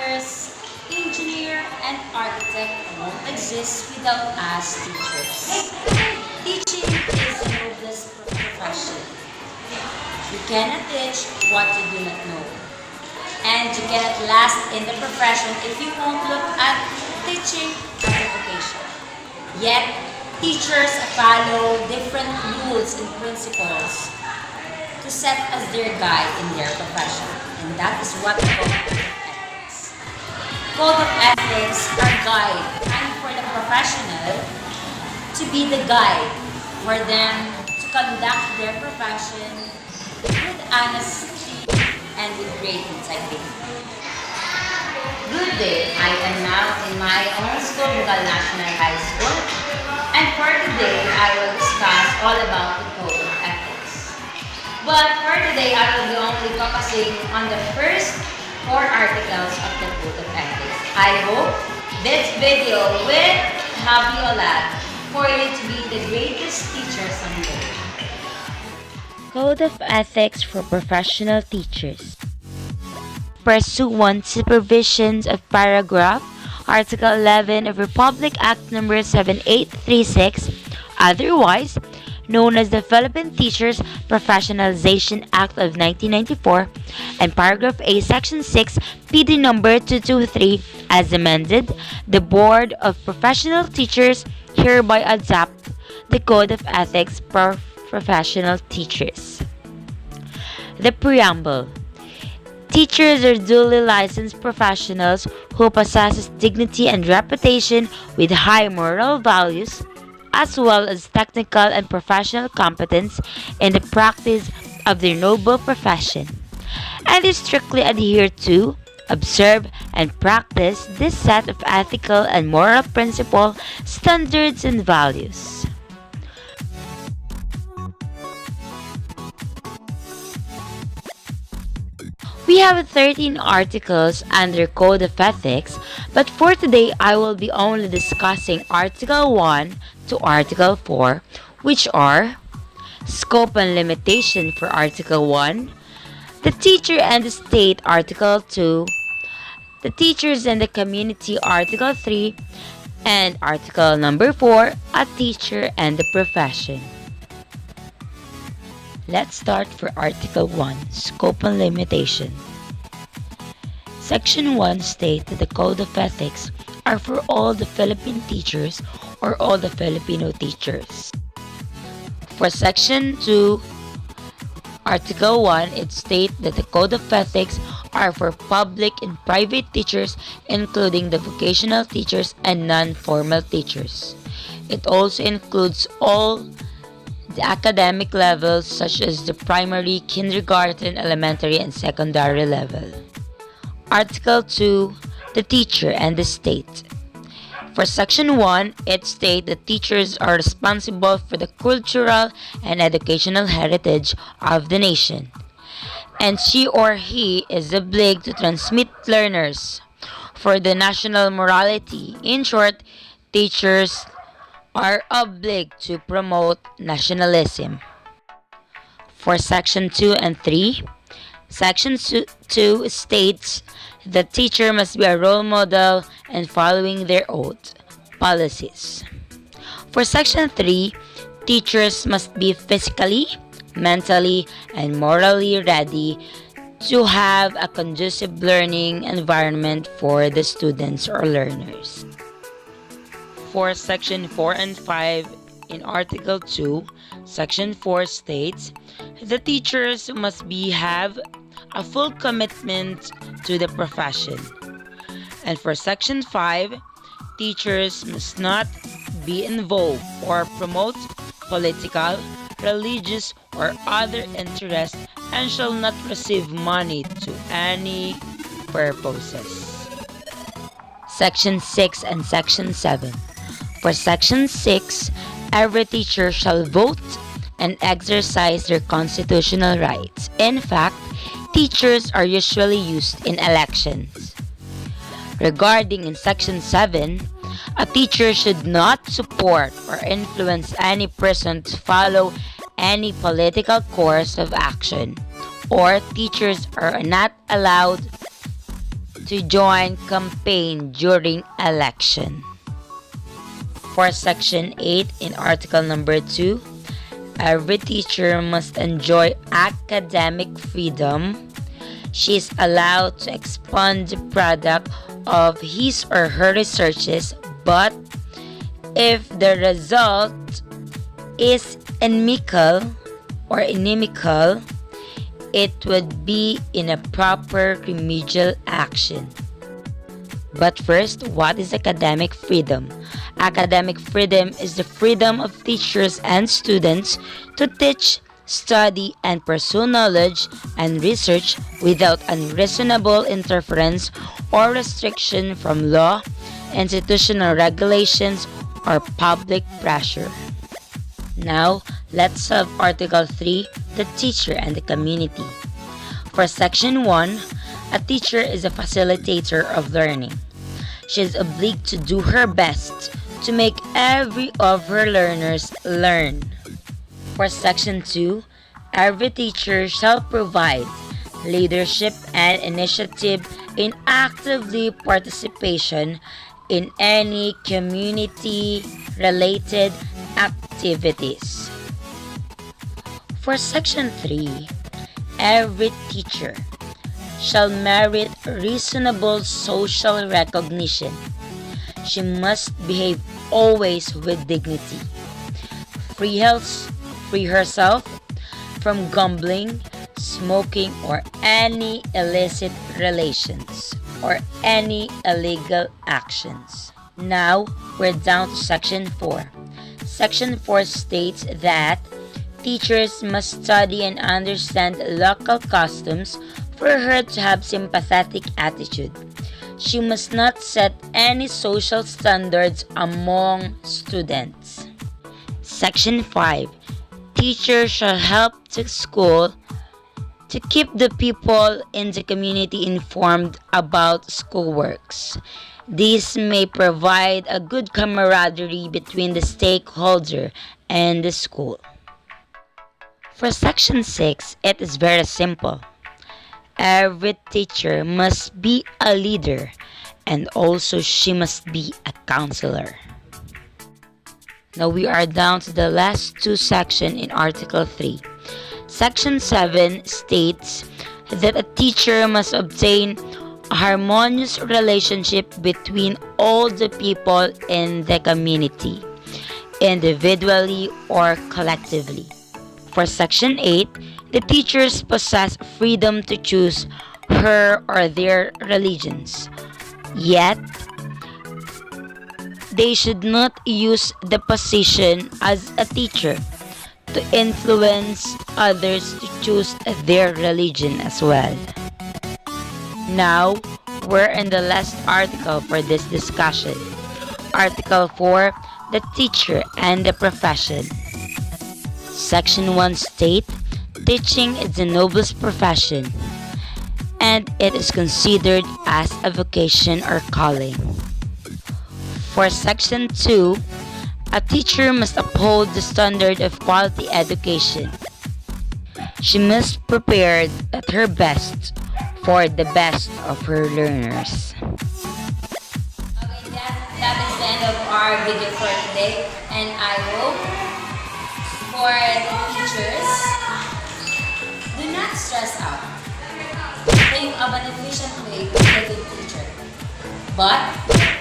doctors, engineer, and architect won't exist without us teachers. Teaching is the noblest profession. You cannot teach what you do not know. And you cannot last in the profession if you won't look at teaching as a vocation. Yet, teachers follow different rules and principles to set as their guide in their profession. And that is what we call code of ethics. Code of ethics are guide and for the professional to be the guide for them to conduct their profession with honesty and with great integrity. Good day, I am now in my own school, Bugal National High School, and for today I will discuss all about the code of ethics. But for today I will be only focusing on the first four articles of the code of ethics. I hope this video will help you a lot for you to be the greatest teacher someday. Code of Ethics for Professional Teachers. Pursuant to provisions of paragraph Article 11 of Republic Act No. 7836, otherwise known as the Philippine Teachers Professionalization Act of 1994, and paragraph A, section 6, PD number 223, as amended, the Board of Professional Teachers hereby adopt the Code of Ethics for Professional Teachers. The Preamble. Teachers are duly licensed professionals who possess dignity and reputation with high moral values, as well as technical and professional competence in the practice of their noble profession, and they strictly adhere to, observe, and practice this set of ethical and moral principles, standards, and values. We have 13 articles under Code of Ethics, but for today I will be only discussing Article 1 to Article 4, which are Scope and Limitation for Article 1, the Teacher and the State Article 2, the Teachers and the Community Article 3, and Article number 4, a Teacher and the Profession. Let's start for Article 1, Scope and Limitation. Section 1 states that the Code of Ethics are for all the Philippine teachers or all the Filipino teachers. For Section 2, Article 1, it states that the Code of Ethics are for public and private teachers, including the vocational teachers and non-formal teachers. It also includes all the academic levels such as the primary, kindergarten, elementary, and secondary level. Article 2, the Teacher and the State. For Section 1, it states that teachers are responsible for the cultural and educational heritage of the nation, and she or he is obliged to transmit learners for the national morality. In short, teachers are obliged to promote nationalism. For Section 2 and 3, Section 2 states that teacher must be a role model and following their oath policies. For Section 3, teachers must be physically, mentally, and morally ready to have a conducive learning environment for the students or learners. For Section 4 and 5 in Article 2, Section 4 states the teachers must have a full commitment to the profession. And for Section 5, teachers must not be involved or promote political, religious, or other interests and shall not receive money to any purposes. Section 6 and Section 7. For Section 6, every teacher shall vote and exercise their constitutional rights. In fact, teachers are usually used in elections. Regarding in Section 7, a teacher should not support or influence any person to follow any political course of action, or teachers are not allowed to join campaign during election. For Section 8 in Article number 2, every teacher must enjoy academic freedom. She is allowed to expand the product of his or her researches, but if the result is inimical, it would be improper remedial action. But first, what is academic freedom? Academic freedom is the freedom of teachers and students to teach, study, and pursue knowledge and research without unreasonable interference or restriction from law, institutional regulations, or public pressure. Now, let's solve Article 3, the teacher and the community. For Section 1, a teacher is a facilitator of learning. She is obliged to do her best to make every of her learners learn. For Section 2, every teacher shall provide leadership and initiative in actively participation in any community-related activities. For Section 3, every teacher shall merit reasonable social recognition. She must behave always with dignity, free herself from gambling, smoking, or any illicit relations, or any illegal actions. Now, we're down to Section 4. Section 4 states that teachers must study and understand local customs for her to have sympathetic attitude. She must not set any social standards among students. Section 5. Teachers shall help the school to keep the people in the community informed about schoolworks. This may provide a good camaraderie between the stakeholder and the school. For Section 6, it is very simple. Every teacher must be a leader, and also she must be a counselor. Now we are down to the last two sections in Article 3. Section 7 states that a teacher must obtain a harmonious relationship between all the people in the community, individually or collectively. For Section 8, the teachers possess freedom to choose her or their religions. Yet, they should not use the position as a teacher to influence others to choose their religion as well. Now, we're in the last article for this discussion. Article 4, the teacher and the profession. Section 1 states, teaching is the noblest profession, and it is considered as a vocation or calling. For Section 2, a teacher must uphold the standard of quality education. She must prepare at her best for the best of her learners. Okay, that is the end of our video for today, and I hope for the teachers, do not stress out. Think of an efficient way to be a good teacher, but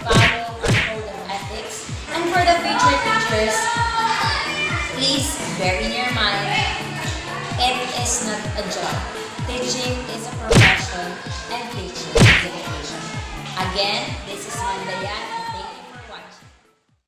follow our code of ethics. And for the future teachers, please bear in your mind, it is not a job. Teaching is a profession, and teaching is a vocation. Again, this is Mandayan.